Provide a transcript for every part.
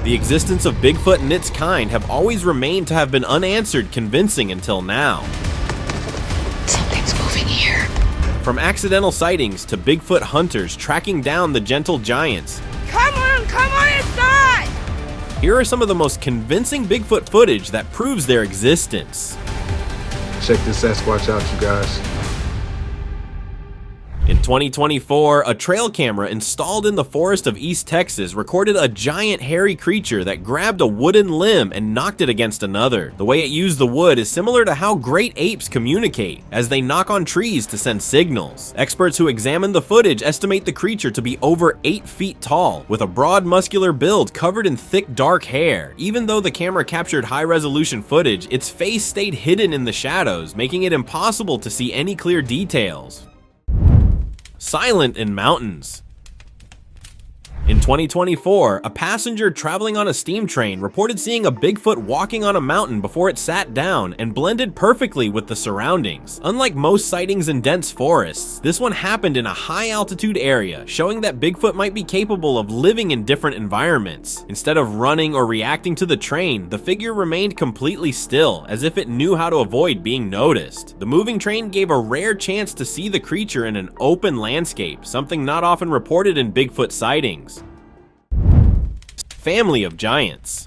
The existence of Bigfoot and its kind have always remained to have been unanswered convincing until now. Something's moving here. From accidental sightings to Bigfoot hunters tracking down the gentle giants. Come on inside! Here are some of the most convincing Bigfoot footage that proves their existence. Check this Sasquatch out, you guys. In 2024, a trail camera installed in the forest of East Texas recorded a giant hairy creature that grabbed a wooden limb and knocked it against another. The way it used the wood is similar to how great apes communicate, as they knock on trees to send signals. Experts who examined the footage estimate the creature to be over 8 feet tall, with a broad muscular build covered in thick dark hair. Even though the camera captured high-resolution footage, its face stayed hidden in the shadows, making it impossible to see any clear details. Silent in mountains. In 2024, a passenger traveling on a steam train reported seeing a Bigfoot walking on a mountain before it sat down and blended perfectly with the surroundings. Unlike most sightings in dense forests, this one happened in a high-altitude area, showing that Bigfoot might be capable of living in different environments. Instead of running or reacting to the train, the figure remained completely still, as if it knew how to avoid being noticed. The moving train gave a rare chance to see the creature in an open landscape, something not often reported in Bigfoot sightings. Family of giants.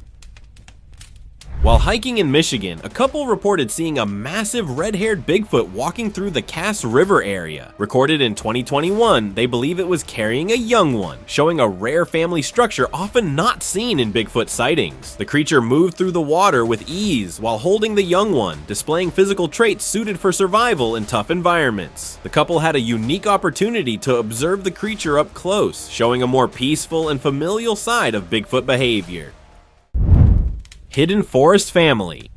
While hiking in Michigan, a couple reported seeing a massive red-haired Bigfoot walking through the Cass River area. Recorded in 2021, they believe it was carrying a young one, showing a rare family structure often not seen in Bigfoot sightings. The creature moved through the water with ease while holding the young one, displaying physical traits suited for survival in tough environments. The couple had a unique opportunity to observe the creature up close, showing a more peaceful and familial side of Bigfoot behavior. Hidden forest family.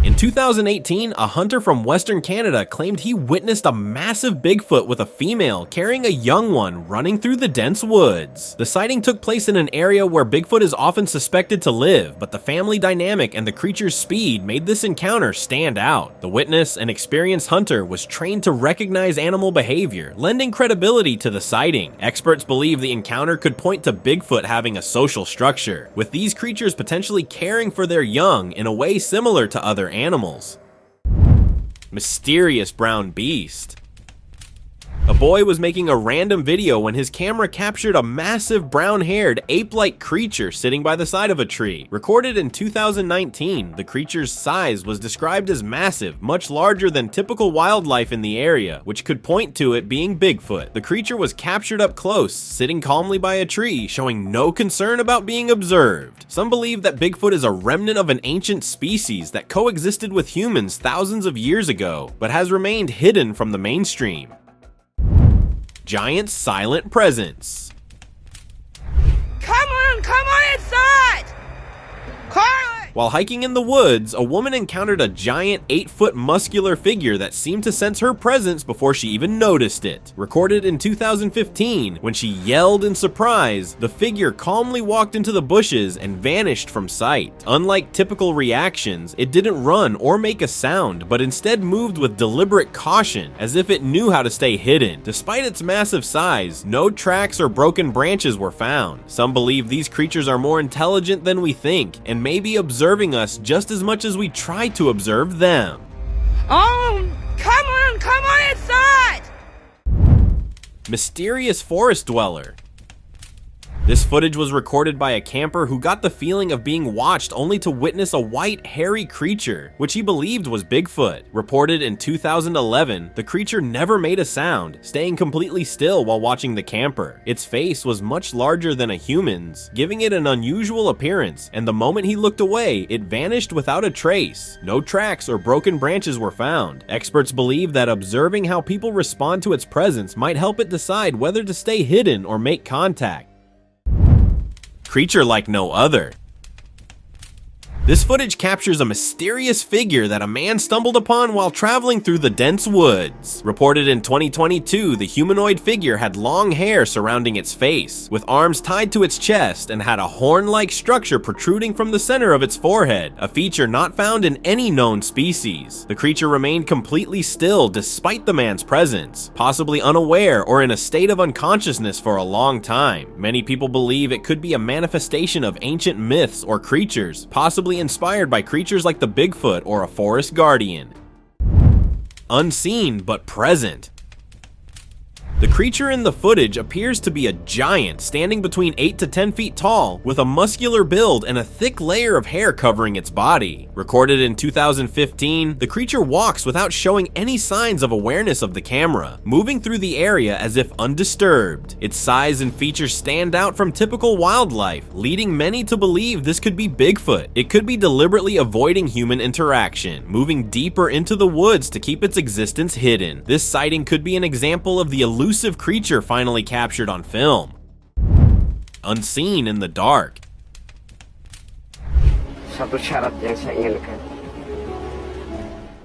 In 2018, a hunter from Western Canada claimed he witnessed a massive Bigfoot with a female carrying a young one running through the dense woods. The sighting took place in an area where Bigfoot is often suspected to live, but the family dynamic and the creature's speed made this encounter stand out. The witness, an experienced hunter, was trained to recognize animal behavior, lending credibility to the sighting. Experts believe the encounter could point to Bigfoot having a social structure, with these creatures potentially caring for their young in a way similar to other animals. Mysterious brown beast. A boy was making a random video when his camera captured a massive brown-haired, ape-like creature sitting by the side of a tree. Recorded in 2019, the creature's size was described as massive, much larger than typical wildlife in the area, which could point to it being Bigfoot. The creature was captured up close, sitting calmly by a tree, showing no concern about being observed. Some believe that Bigfoot is a remnant of an ancient species that coexisted with humans thousands of years ago, but has remained hidden from the mainstream. Giant silent presence. Come on inside! Carly! While hiking in the woods, a woman encountered a giant 8-foot muscular figure that seemed to sense her presence before she even noticed it. Recorded in 2015, when she yelled in surprise, the figure calmly walked into the bushes and vanished from sight. Unlike typical reactions, it didn't run or make a sound, but instead moved with deliberate caution, as if it knew how to stay hidden. Despite its massive size, no tracks or broken branches were found. Some believe these creatures are more intelligent than we think, and may be observing us just as much as we try to observe them. Come on inside! Mysterious forest dweller. This footage was recorded by a camper who got the feeling of being watched only to witness a white, hairy creature, which he believed was Bigfoot. Reported in 2011, the creature never made a sound, staying completely still while watching the camper. Its face was much larger than a human's, giving it an unusual appearance, and the moment he looked away, it vanished without a trace. No tracks or broken branches were found. Experts believe that observing how people respond to its presence might help it decide whether to stay hidden or make contact. Creature like no other. This footage captures a mysterious figure that a man stumbled upon while traveling through the dense woods. Reported in 2022, the humanoid figure had long hair surrounding its face, with arms tied to its chest, and had a horn-like structure protruding from the center of its forehead, a feature not found in any known species. The creature remained completely still despite the man's presence, possibly unaware or in a state of unconsciousness for a long time. Many people believe it could be a manifestation of ancient myths or creatures, possibly inspired by creatures like the Bigfoot or a forest guardian. Unseen but present. The creature in the footage appears to be a giant standing between 8 to 10 feet tall with a muscular build and a thick layer of hair covering its body. Recorded in 2015, the creature walks without showing any signs of awareness of the camera, moving through the area as if undisturbed. Its size and features stand out from typical wildlife, leading many to believe this could be Bigfoot. It could be deliberately avoiding human interaction, moving deeper into the woods to keep its existence hidden. This sighting could be an example of the elusive creature finally captured on film. Unseen in the dark.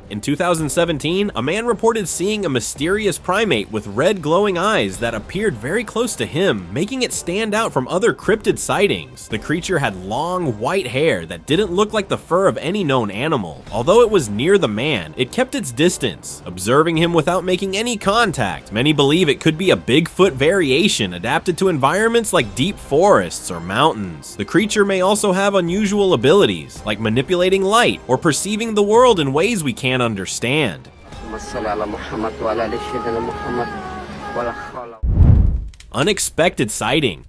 In 2017, a man reported seeing a mysterious primate with red glowing eyes that appeared very close to him, making it stand out from other cryptid sightings. The creature had long, white hair that didn't look like the fur of any known animal. Although it was near the man, it kept its distance, observing him without making any contact. Many believe it could be a Bigfoot variation adapted to environments like deep forests or mountains. The creature may also have unusual abilities, like manipulating light or perceiving the world in ways we can't understand. Unexpected sighting.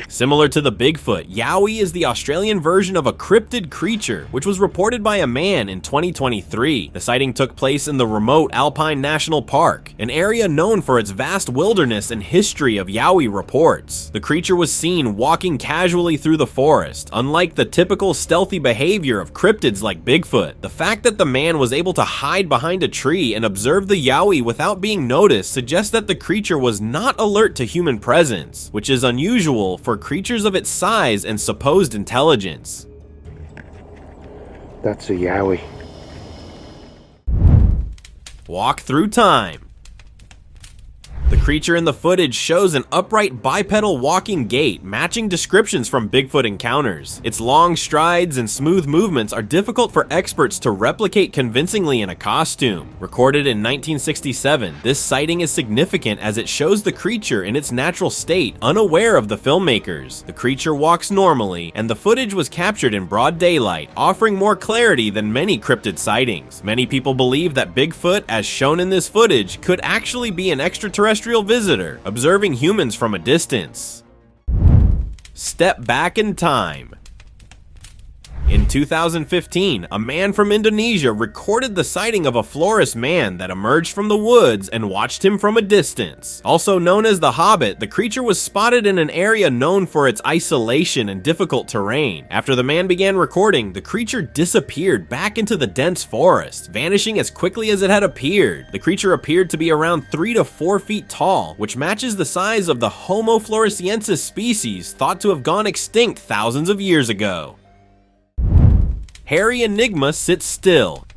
Similar to the Bigfoot, Yowie is the Australian version of a cryptid creature, which was reported by a man in 2023. The sighting took place in the remote Alpine National Park, an area known for its vast wilderness and history of Yowie reports. The creature was seen walking casually through the forest. Unlike the typical stealthy behavior of cryptids like Bigfoot, the fact that the man was able to hide behind a tree and observe the Yowie without being noticed suggests that the creature was not alert to human presence, which is unusual for creatures of its size and supposed intelligence. That's a Yowie. Walk through time. The creature in the footage shows an upright bipedal walking gait, matching descriptions from Bigfoot encounters. Its long strides and smooth movements are difficult for experts to replicate convincingly in a costume. Recorded in 1967, this sighting is significant as it shows the creature in its natural state, unaware of the filmmakers. The creature walks normally, and the footage was captured in broad daylight, offering more clarity than many cryptid sightings. Many people believe that Bigfoot, as shown in this footage, could actually be an extraterrestrial visitor, observing humans from a distance. Step back in time. In 2015, a man from Indonesia recorded the sighting of a florist man that emerged from the woods and watched him from a distance. Also known as the Hobbit, the creature was spotted in an area known for its isolation and difficult terrain. After the man began recording, the creature disappeared back into the dense forest, vanishing as quickly as it had appeared. The creature appeared to be around 3 to 4 feet tall, which matches the size of the Homo floresiensis species thought to have gone extinct thousands of years ago. Hairy enigma sits still.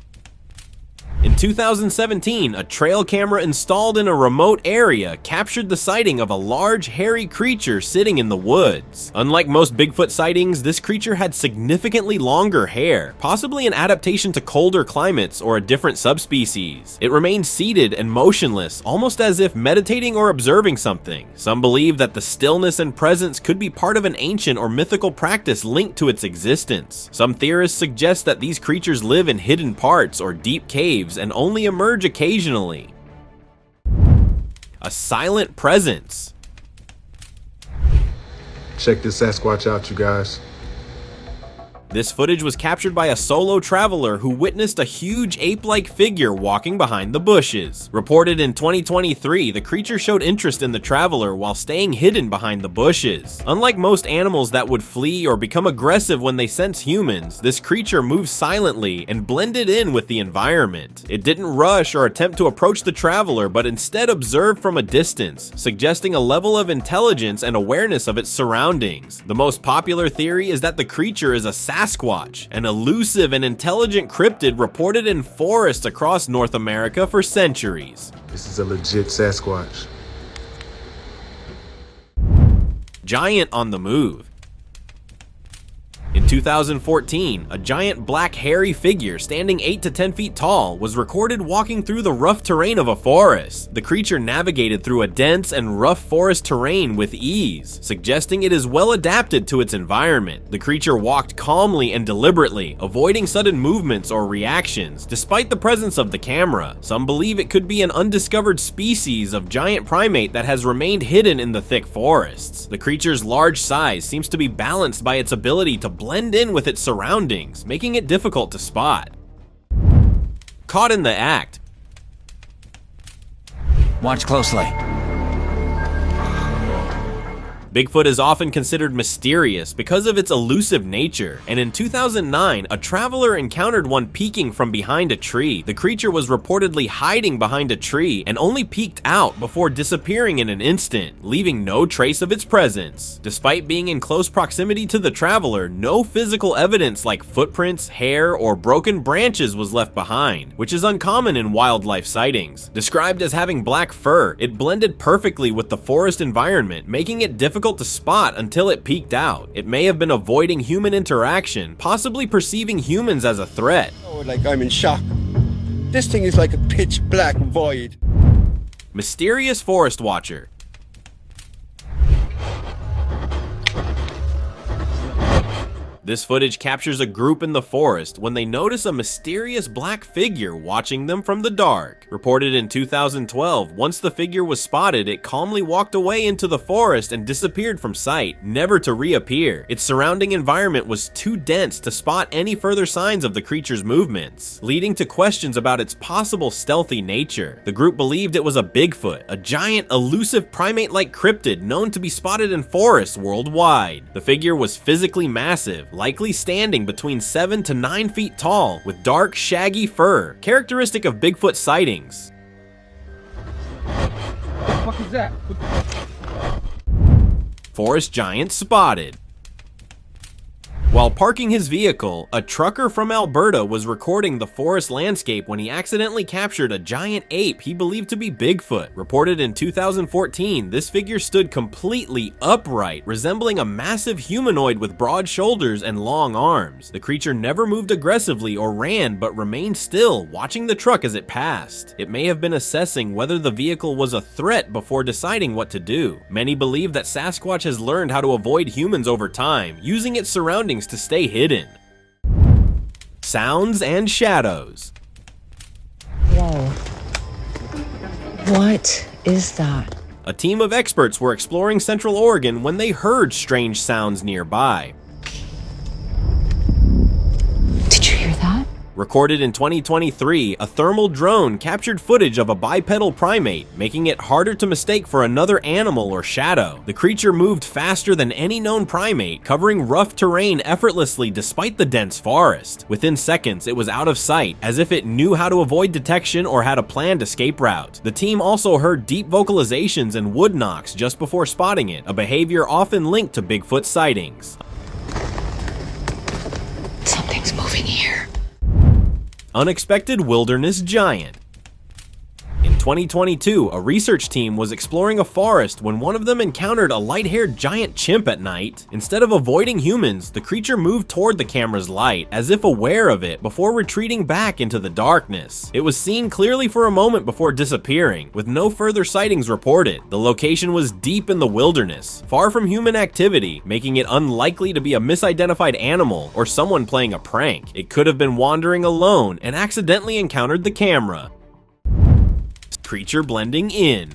In 2017, a trail camera installed in a remote area captured the sighting of a large, hairy creature sitting in the woods. Unlike most Bigfoot sightings, this creature had significantly longer hair, possibly an adaptation to colder climates or a different subspecies. It remained seated and motionless, almost as if meditating or observing something. Some believe that the stillness and presence could be part of an ancient or mythical practice linked to its existence. Some theorists suggest that these creatures live in hidden parts or deep caves and only emerge occasionally. A silent presence. Check this Sasquatch out, you guys. This footage was captured by a solo traveler who witnessed a huge ape-like figure walking behind the bushes. Reported in 2023, the creature showed interest in the traveler while staying hidden behind the bushes. Unlike most animals that would flee or become aggressive when they sense humans, this creature moved silently and blended in with the environment. It didn't rush or attempt to approach the traveler, but instead observed from a distance, suggesting a level of intelligence and awareness of its surroundings. The most popular theory is that the creature is a Sasquatch, an elusive and intelligent cryptid reported in forests across North America for centuries. This is a legit Sasquatch. Giant on the move. In 2014, a giant black hairy figure standing 8 to 10 feet tall was recorded walking through the rough terrain of a forest. The creature navigated through a dense and rough forest terrain with ease, suggesting it is well adapted to its environment. The creature walked calmly and deliberately, avoiding sudden movements or reactions, despite the presence of the camera. Some believe it could be an undiscovered species of giant primate that has remained hidden in the thick forests. The creature's large size seems to be balanced by its ability to blend in with its surroundings, making it difficult to spot. Caught in the act. Watch closely. Bigfoot is often considered mysterious because of its elusive nature, and in 2009, a traveler encountered one peeking from behind a tree. The creature was reportedly hiding behind a tree and only peeked out before disappearing in an instant, leaving no trace of its presence. Despite being in close proximity to the traveler, no physical evidence like footprints, hair, or broken branches was left behind, which is uncommon in wildlife sightings. Described as having black fur, it blended perfectly with the forest environment, making it difficult to spot until it peeked out. It may have been avoiding human interaction, possibly perceiving humans as a threat. Oh, like I'm in shock. This thing is like a pitch black void. Mysterious forest watcher. This footage captures a group in the forest when they notice a mysterious black figure watching them from the dark. Reported in 2012, once the figure was spotted, it calmly walked away into the forest and disappeared from sight, never to reappear. Its surrounding environment was too dense to spot any further signs of the creature's movements, leading to questions about its possible stealthy nature. The group believed it was a Bigfoot, a giant, elusive primate-like cryptid known to be spotted in forests worldwide. The figure was physically massive, likely standing between 7 to 9 feet tall, with dark, shaggy fur, characteristic of Bigfoot sightings. What the fuck is that? Forest giant spotted. While parking his vehicle, a trucker from Alberta was recording the forest landscape when he accidentally captured a giant ape he believed to be Bigfoot. Reported in 2014, this figure stood completely upright, resembling a massive humanoid with broad shoulders and long arms. The creature never moved aggressively or ran, but remained still, watching the truck as it passed. It may have been assessing whether the vehicle was a threat before deciding what to do. Many believe that Sasquatch has learned how to avoid humans over time, using its surroundings to stay hidden. Sounds and shadows. Whoa. What is that? A team of experts were exploring Central Oregon when they heard strange sounds nearby. Did you hear that? Recorded in 2023, a thermal drone captured footage of a bipedal primate, making it harder to mistake for another animal or shadow. The creature moved faster than any known primate, covering rough terrain effortlessly despite the dense forest. Within seconds, it was out of sight, as if it knew how to avoid detection or had a planned escape route. The team also heard deep vocalizations and wood knocks just before spotting it, a behavior often linked to Bigfoot sightings. Something's moving here. Unexpected wilderness giant. In 2022, a research team was exploring a forest when one of them encountered a light-haired giant chimp at night. Instead of avoiding humans, the creature moved toward the camera's light, as if aware of it, before retreating back into the darkness. It was seen clearly for a moment before disappearing, with no further sightings reported. The location was deep in the wilderness, far from human activity, making it unlikely to be a misidentified animal or someone playing a prank. It could have been wandering alone and accidentally encountered the camera. Creature blending in.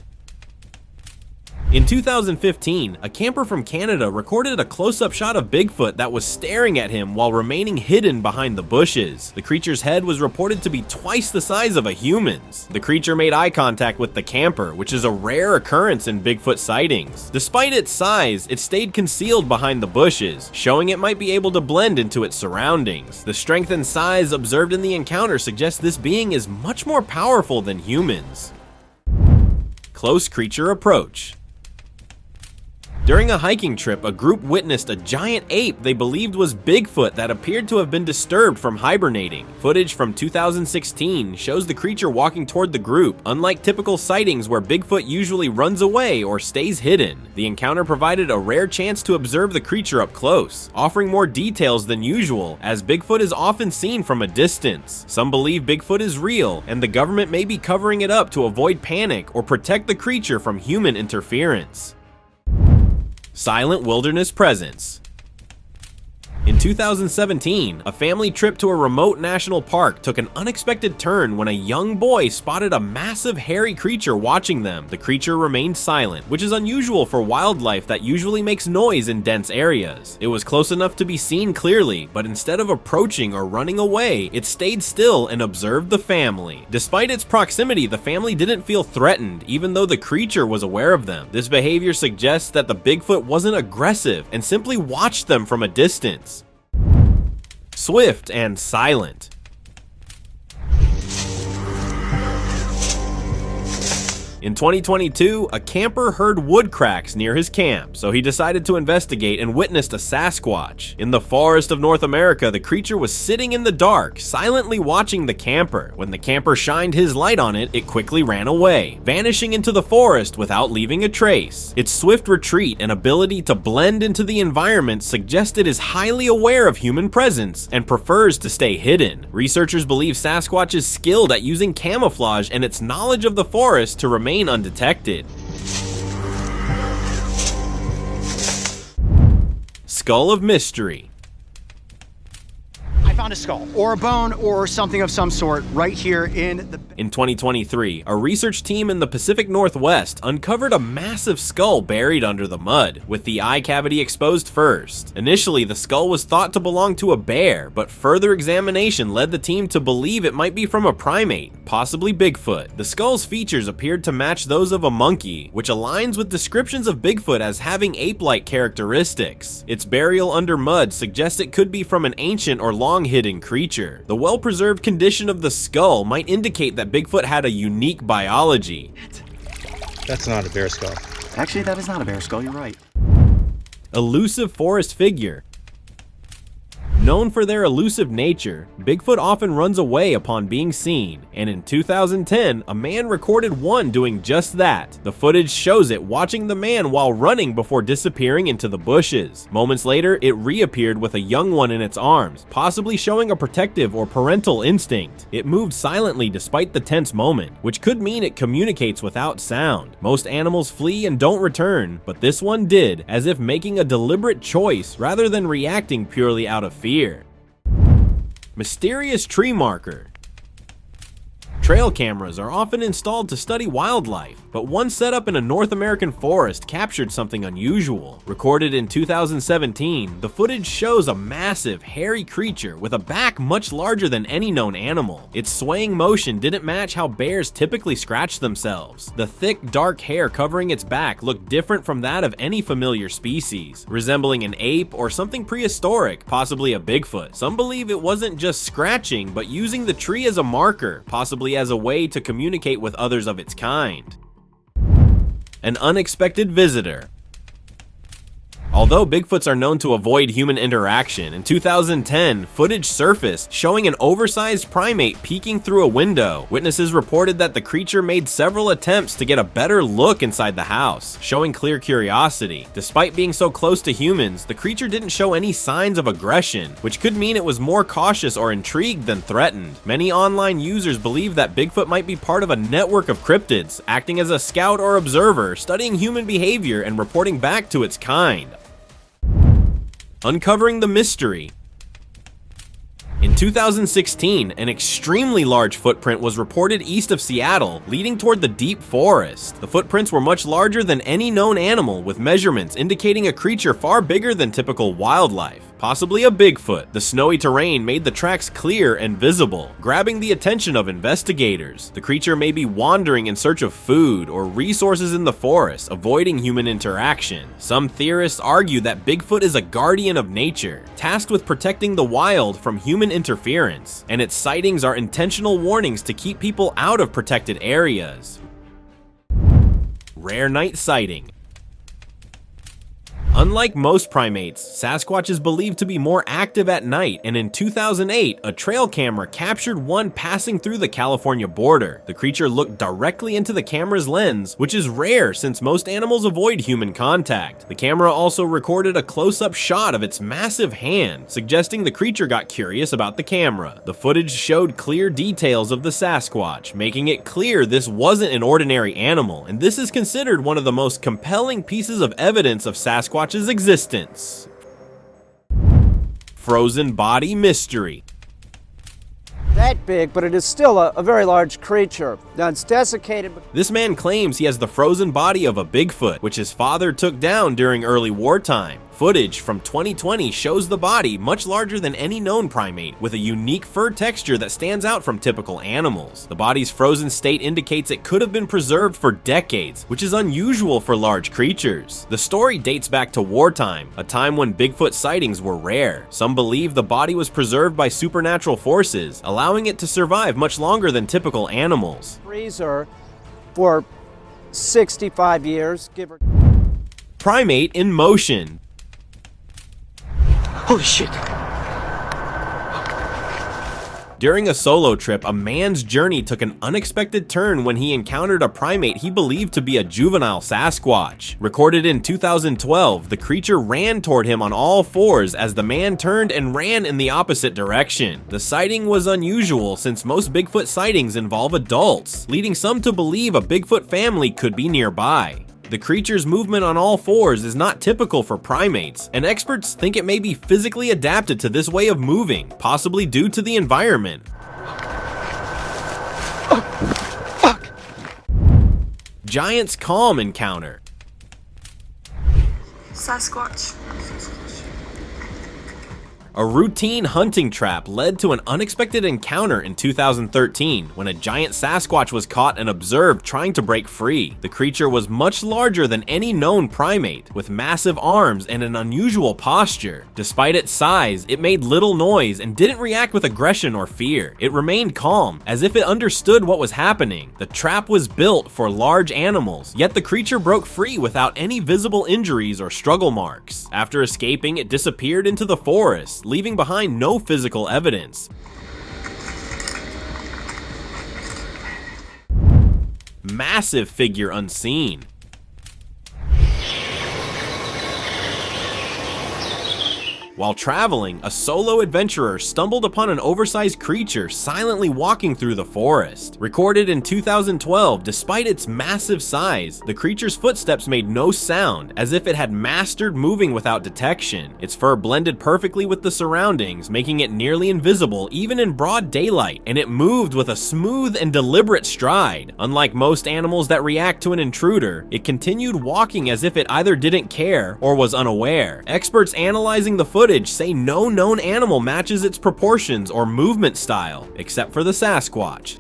In 2015, a camper from Canada recorded a close-up shot of Bigfoot that was staring at him while remaining hidden behind the bushes. The creature's head was reported to be twice the size of a human's. The creature made eye contact with the camper, which is a rare occurrence in Bigfoot sightings. Despite its size, it stayed concealed behind the bushes, showing it might be able to blend into its surroundings. The strength and size observed in the encounter suggests this being is much more powerful than humans. Close creature approach. During a hiking trip, a group witnessed a giant ape they believed was Bigfoot that appeared to have been disturbed from hibernating. Footage from 2016 shows the creature walking toward the group, unlike typical sightings where Bigfoot usually runs away or stays hidden. The encounter provided a rare chance to observe the creature up close, offering more details than usual, as Bigfoot is often seen from a distance. Some believe Bigfoot is real, and the government may be covering it up to avoid panic or protect the creature from human interference. Silent wilderness presence. In 2017, a family trip to a remote national park took an unexpected turn when a young boy spotted a massive hairy creature watching them. The creature remained silent, which is unusual for wildlife that usually makes noise in dense areas. It was close enough to be seen clearly, but instead of approaching or running away, it stayed still and observed the family. Despite its proximity, the family didn't feel threatened, even though the creature was aware of them. This behavior suggests that the Bigfoot wasn't aggressive and simply watched them from a distance. Swift and silent. In 2022, a camper heard wood cracks near his camp, so he decided to investigate and witnessed a Sasquatch. In the forest of North America, the creature was sitting in the dark, silently watching the camper. When the camper shined his light on it, it quickly ran away, vanishing into the forest without leaving a trace. Its swift retreat and ability to blend into the environment suggest it is highly aware of human presence and prefers to stay hidden. Researchers believe Sasquatch is skilled at using camouflage and its knowledge of the forest to remain undetected. Skull of mystery. I found a skull, or a bone, or something of some sort right here in the... In 2023, a research team in the Pacific Northwest uncovered a massive skull buried under the mud, with the eye cavity exposed first. Initially, the skull was thought to belong to a bear, but further examination led the team to believe it might be from a primate, possibly Bigfoot. The skull's features appeared to match those of a monkey, which aligns with descriptions of Bigfoot as having ape-like characteristics. Its burial under mud suggests it could be from an ancient or long-hidden creature. The well-preserved condition of the skull might indicate that Bigfoot had a unique biology. That's not a bear skull. Actually, that is not a bear skull, you're right. Elusive forest figure. Known for their elusive nature, Bigfoot often runs away upon being seen, and in 2010, a man recorded one doing just that. The footage shows it watching the man while running before disappearing into the bushes. Moments later, it reappeared with a young one in its arms, possibly showing a protective or parental instinct. It moved silently despite the tense moment, which could mean it communicates without sound. Most animals flee and don't return, but this one did, as if making a deliberate choice rather than reacting purely out of fear. Mysterious tree marker. Trail cameras are often installed to study wildlife, but one set up in a North American forest captured something unusual. Recorded in 2017, the footage shows a massive, hairy creature with a back much larger than any known animal. Its swaying motion didn't match how bears typically scratch themselves. The thick, dark hair covering its back looked different from that of any familiar species, resembling an ape or something prehistoric, possibly a Bigfoot. Some believe it wasn't just scratching, but using the tree as a marker, possibly as a way to communicate with others of its kind. An unexpected visitor. Although Bigfoots are known to avoid human interaction, in 2010, footage surfaced showing an oversized primate peeking through a window. Witnesses reported that the creature made several attempts to get a better look inside the house, showing clear curiosity. Despite being so close to humans, the creature didn't show any signs of aggression, which could mean it was more cautious or intrigued than threatened. Many online users believe that Bigfoot might be part of a network of cryptids, acting as a scout or observer, studying human behavior and reporting back to its kind. Uncovering the mystery. In 2016, an extremely large footprint was reported east of Seattle, leading toward the deep forest. The footprints were much larger than any known animal, with measurements indicating a creature far bigger than typical wildlife. Possibly a Bigfoot. The snowy terrain made the tracks clear and visible, grabbing the attention of investigators. The creature may be wandering in search of food or resources in the forest, avoiding human interaction. Some theorists argue that Bigfoot is a guardian of nature, tasked with protecting the wild from human interference, and its sightings are intentional warnings to keep people out of protected areas. Rare night sighting. Unlike most primates, Sasquatch is believed to be more active at night, and in 2008, a trail camera captured one passing through the California border. The creature looked directly into the camera's lens, which is rare since most animals avoid human contact. The camera also recorded a close-up shot of its massive hand, suggesting the creature got curious about the camera. The footage showed clear details of the Sasquatch, making it clear this wasn't an ordinary animal, and this is considered one of the most compelling pieces of evidence of Sasquatch's existence. Frozen body mystery. That big, but it is still a very large creature. Now it's desiccated. This man claims he has the frozen body of a Bigfoot, which his father took down during early wartime. Footage from 2020 shows the body much larger than any known primate, with a unique fur texture that stands out from typical animals. The body's frozen state indicates it could have been preserved for decades, which is unusual for large creatures. The story dates back to wartime, a time when Bigfoot sightings were rare. Some believe the body was preserved by supernatural forces, allowing it to survive much longer than typical animals. Freezer for 65 years, give or Primate in motion. Holy shit. During a solo trip, a man's journey took an unexpected turn when he encountered a primate he believed to be a juvenile Sasquatch. Recorded in 2012, the creature ran toward him on all fours as the man turned and ran in the opposite direction. The sighting was unusual since most Bigfoot sightings involve adults, leading some to believe a Bigfoot family could be nearby. The creature's movement on all fours is not typical for primates, and experts think it may be physically adapted to this way of moving, possibly due to the environment. Oh, fuck. Giant's calm encounter. Sasquatch. A routine hunting trap led to an unexpected encounter in 2013 when a giant Sasquatch was caught and observed trying to break free. The creature was much larger than any known primate, with massive arms and an unusual posture. Despite its size, it made little noise and didn't react with aggression or fear. It remained calm, as if it understood what was happening. The trap was built for large animals, yet the creature broke free without any visible injuries or struggle marks. After escaping, it disappeared into the forest, leaving behind no physical evidence. Massive figure unseen. While traveling, a solo adventurer stumbled upon an oversized creature silently walking through the forest. Recorded in 2012, despite its massive size, the creature's footsteps made no sound, as if it had mastered moving without detection. Its fur blended perfectly with the surroundings, making it nearly invisible even in broad daylight, and it moved with a smooth and deliberate stride. Unlike most animals that react to an intruder, it continued walking as if it either didn't care or was unaware. Experts analyzing the footage say no known animal matches its proportions or movement style, except for the Sasquatch.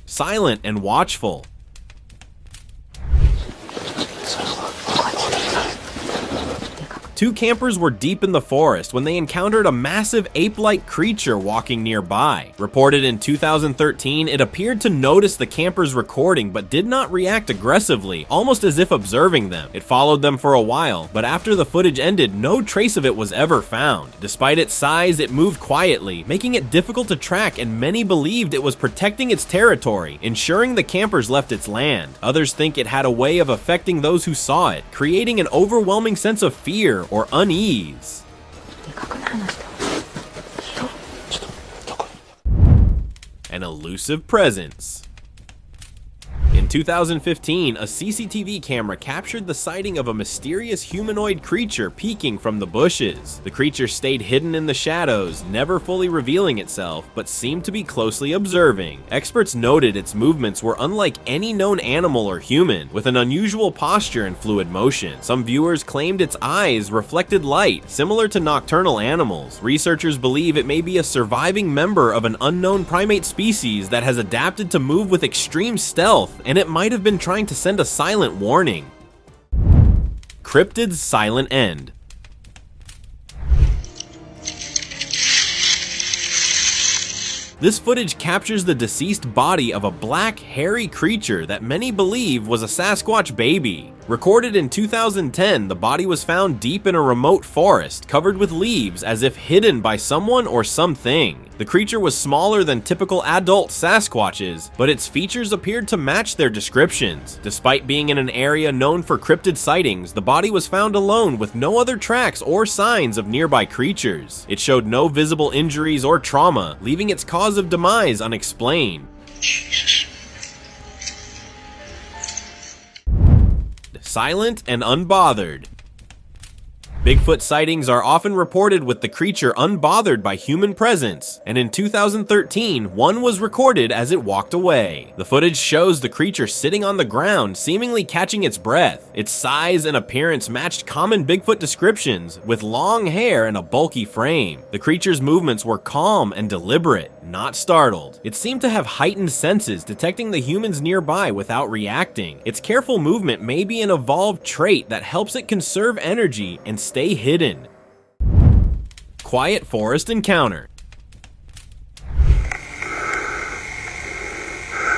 Silent and watchful. Two campers were deep in the forest when they encountered a massive ape-like creature walking nearby. Reported in 2013, it appeared to notice the campers recording but did not react aggressively, almost as if observing them. It followed them for a while, but after the footage ended, no trace of it was ever found. Despite its size, it moved quietly, making it difficult to track, and many believed it was protecting its territory, ensuring the campers left its land. Others think it had a way of affecting those who saw it, creating an overwhelming sense of fear or unease. An elusive presence. In In 2015, a CCTV camera captured the sighting of a mysterious humanoid creature peeking from the bushes. The creature stayed hidden in the shadows, never fully revealing itself, but seemed to be closely observing. Experts noted its movements were unlike any known animal or human, with an unusual posture and fluid motion. Some viewers claimed its eyes reflected light, similar to nocturnal animals. Researchers believe it may be a surviving member of an unknown primate species that has adapted to move with extreme stealth, and it might have been trying to send a silent warning. Cryptid's silent end. This footage captures the deceased body of a black, hairy creature that many believe was a Sasquatch baby. Recorded in 2010, the body was found deep in a remote forest, covered with leaves as if hidden by someone or something. The creature was smaller than typical adult Sasquatches, but its features appeared to match their descriptions. Despite being in an area known for cryptid sightings, the body was found alone with no other tracks or signs of nearby creatures. It showed no visible injuries or trauma, leaving its cause of demise unexplained. Silent and unbothered. Bigfoot sightings are often reported with the creature unbothered by human presence, and in 2013, one was recorded as it walked away. The footage shows the creature sitting on the ground, seemingly catching its breath. Its size and appearance matched common Bigfoot descriptions, with long hair and a bulky frame. The creature's movements were calm and deliberate, not startled. It seemed to have heightened senses, detecting the humans nearby without reacting. Its careful movement may be an evolved trait that helps it conserve energy and stay hidden. Quiet forest encounter.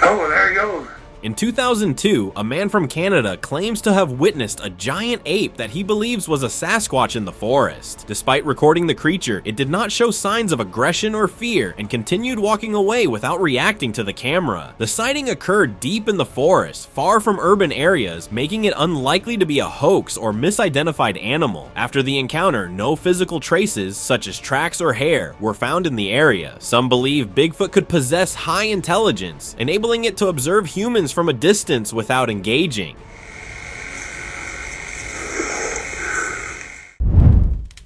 Oh, there he goes. In 2002, a man from Canada claims to have witnessed a giant ape that he believes was a Sasquatch in the forest. Despite recording the creature, it did not show signs of aggression or fear and continued walking away without reacting to the camera. The sighting occurred deep in the forest, far from urban areas, making it unlikely to be a hoax or misidentified animal. After the encounter, no physical traces, such as tracks or hair, were found in the area. Some believe Bigfoot could possess high intelligence, enabling it to observe humans from a distance without engaging.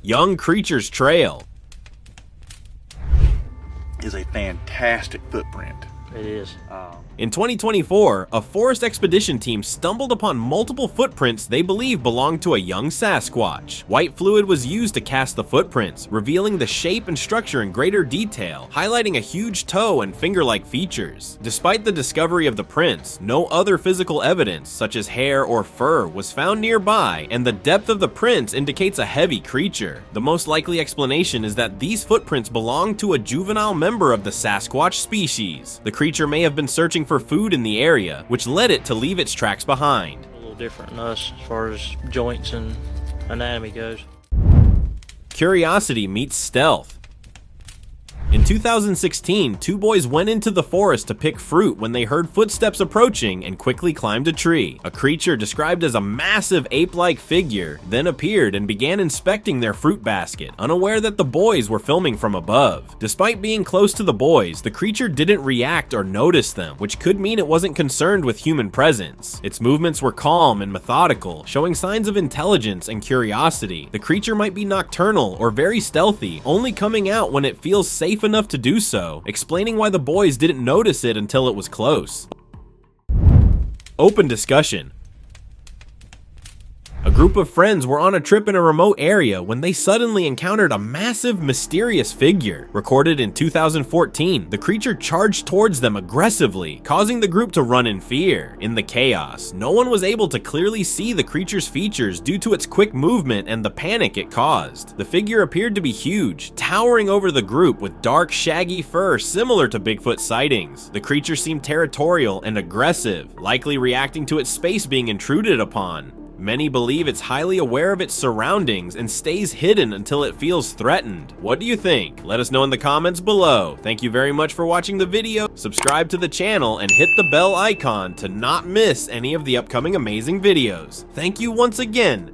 Young creature's trail. Is a fantastic footprint. It is. In 2024, a forest expedition team stumbled upon multiple footprints they believe belonged to a young Sasquatch. White fluid was used to cast the footprints, revealing the shape and structure in greater detail, highlighting a huge toe and finger-like features. Despite the discovery of the prints, no other physical evidence, such as hair or fur, was found nearby, and the depth of the prints indicates a heavy creature. The most likely explanation is that these footprints belong to a juvenile member of the Sasquatch species. The creature may have been searching for food in the area, which led it to leave its tracks behind. A little different than us as far as joints and anatomy goes. Curiosity meets stealth. In 2016, two boys went into the forest to pick fruit when they heard footsteps approaching and quickly climbed a tree. A creature described as a massive ape-like figure then appeared and began inspecting their fruit basket, unaware that the boys were filming from above. Despite being close to the boys, the creature didn't react or notice them, which could mean it wasn't concerned with human presence. Its movements were calm and methodical, showing signs of intelligence and curiosity. The creature might be nocturnal or very stealthy, only coming out when it feels safe enough to do so, explaining why the boys didn't notice it until it was close. Open discussion. A group of friends were on a trip in a remote area when they suddenly encountered a massive, mysterious figure. Recorded in 2014, the creature charged towards them aggressively, causing the group to run in fear. In the chaos, no one was able to clearly see the creature's features due to its quick movement and the panic it caused. The figure appeared to be huge, towering over the group with dark, shaggy fur similar to Bigfoot sightings. The creature seemed territorial and aggressive, likely reacting to its space being intruded upon. Many believe it's highly aware of its surroundings and stays hidden until it feels threatened. What do you think? Let us know in the comments below. Thank you very much for watching the video. Subscribe to the channel and hit the bell icon to not miss any of the upcoming amazing videos. Thank you once again,